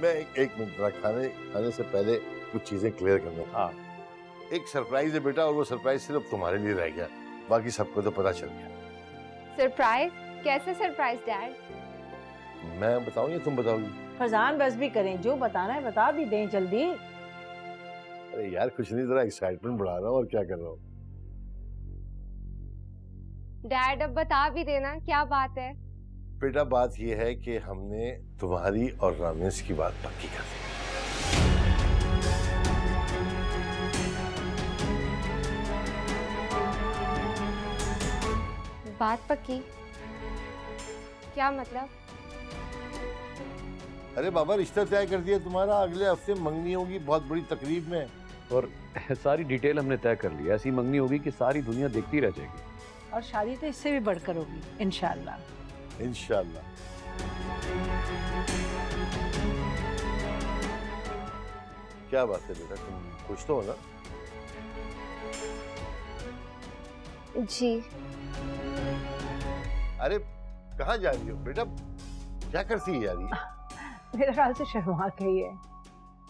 मैं एक मिनट जरा खाने खाने से पहले कुछ चीजें क्लियर करना। हाँ, एक सरप्राइज है बेटा, और वो सरप्राइज सिर्फ तुम्हारे लिए रह गया, बाकी सबको तो पता चल गया। सरप्राइज? कैसे सरप्राइज डैड? मैं बताऊं या तुम बताओगी? फरजान बस भी करें, जो बताना है बता भी दें जल्दी। अरे यार कुछ नहीं, जरा एक्साइटमेंट बढ़ा रहा हूँ और क्या कर रहा हूँ। डैड अब बता भी देना, क्या बात है? बेटा बात यह है कि हमने तुम्हारी और रामेश की बात पक्की कर दी। बात पक्की? क्या मतलब? अरे बाबा रिश्ता तय कर दिया तुम्हारा, अगले हफ्ते मंगनी होगी बहुत बड़ी तकरीब में। और सारी डिटेल हमने तय कर ली। ऐसी मंगनी होगी कि सारी दुनिया देखती रह जाएगी। और शादी तो इससे भी बढ़कर होगी इंशाल्लाह। इंशाल्लाह। क्या बात है बेटा, तुम खुश तो हो ना? जी। अरे कहाँ जा रही हो बेटा, क्या करती है यार ये? मेरे ख्याल से शर्मा के ही है।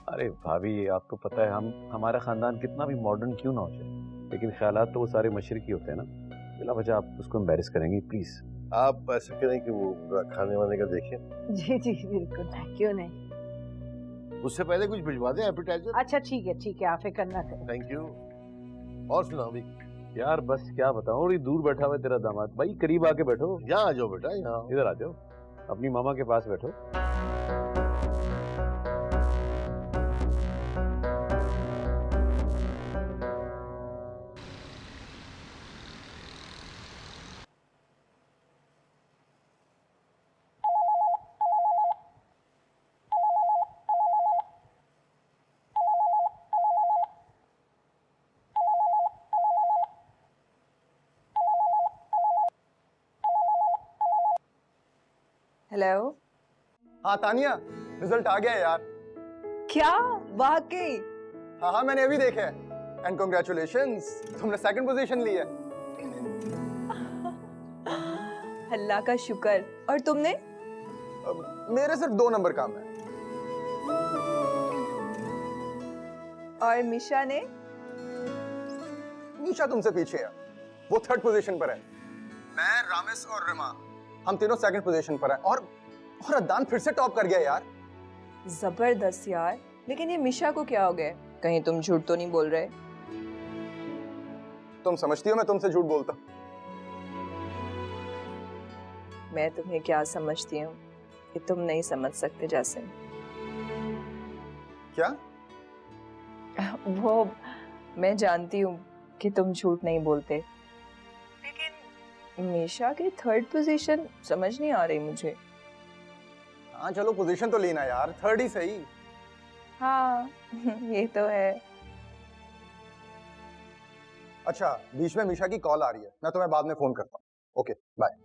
अरे भाभी, आपको पता है हमारा खानदान कितना भी मॉडर्न क्यों ना हो जाए, लेकिन ख्यालात तो वो सारे मशरकी होते हैं ना। बिला वजह आप उसको एम्बैरेस करेंगी प्लीज। आप ऐसा करें कि वो खाने वाने का देखें। जी जी बिल्कुल, क्यों नहीं। उससे पहले कुछ भिजवा दें एपेटाइजर। अच्छा ठीक है, आप फिक्र ना करें। Thank you. और सुनाओ भी। यार बस क्या बताऊं, और ये दूर बैठा हुआ है तेरा दामाद। भाई करीब आके बैठो। यहाँ आ जाओ बेटा, यहाँ इधर आ जाओ, अपनी मामा के पास बैठो। हेलो। हाँ तानिया, रिजल्ट आ गया है यार। क्या? वाकई? हाँ मैंने अभी देखा है। एंड कांग्रेचुलेशंस, तुमने सेकंड पोजीशन ली है। अल्लाह का शुक्र। और तुमने? मेरे सिर्फ 2 नंबर कम है। और मिशा ने? निशा तुमसे पीछे है, वो 3rd पोजीशन पर है। मैं, रामेश और रिमा, हम तीनों सेकंड पोजीशन पर हैं। और अद्दान फिर से टॉप कर गया यार। जबरदस्त यार। लेकिन ये मिशा को क्या हो गया? कहीं तुम झूठ तो नहीं बोल रहे? तुम समझती हो मैं तुमसे झूठ बोलता? मैं तुम्हें क्या समझती हूँ कि तुम नहीं समझ सकते जैसे। क्या? वो मैं जानती हूँ कि तुम झूठ नहीं बोलते, लेकिन मिशा की 3rd पोजीशन समझ नहीं आ रही मुझे। हाँ चलो पोजीशन तो लेना यार, 3rd ही सही। हाँ ये तो है। अच्छा बीच में मिशा की कॉल आ रही है, मैं तुम्हें बाद में फोन करता हूँ। Okay bye.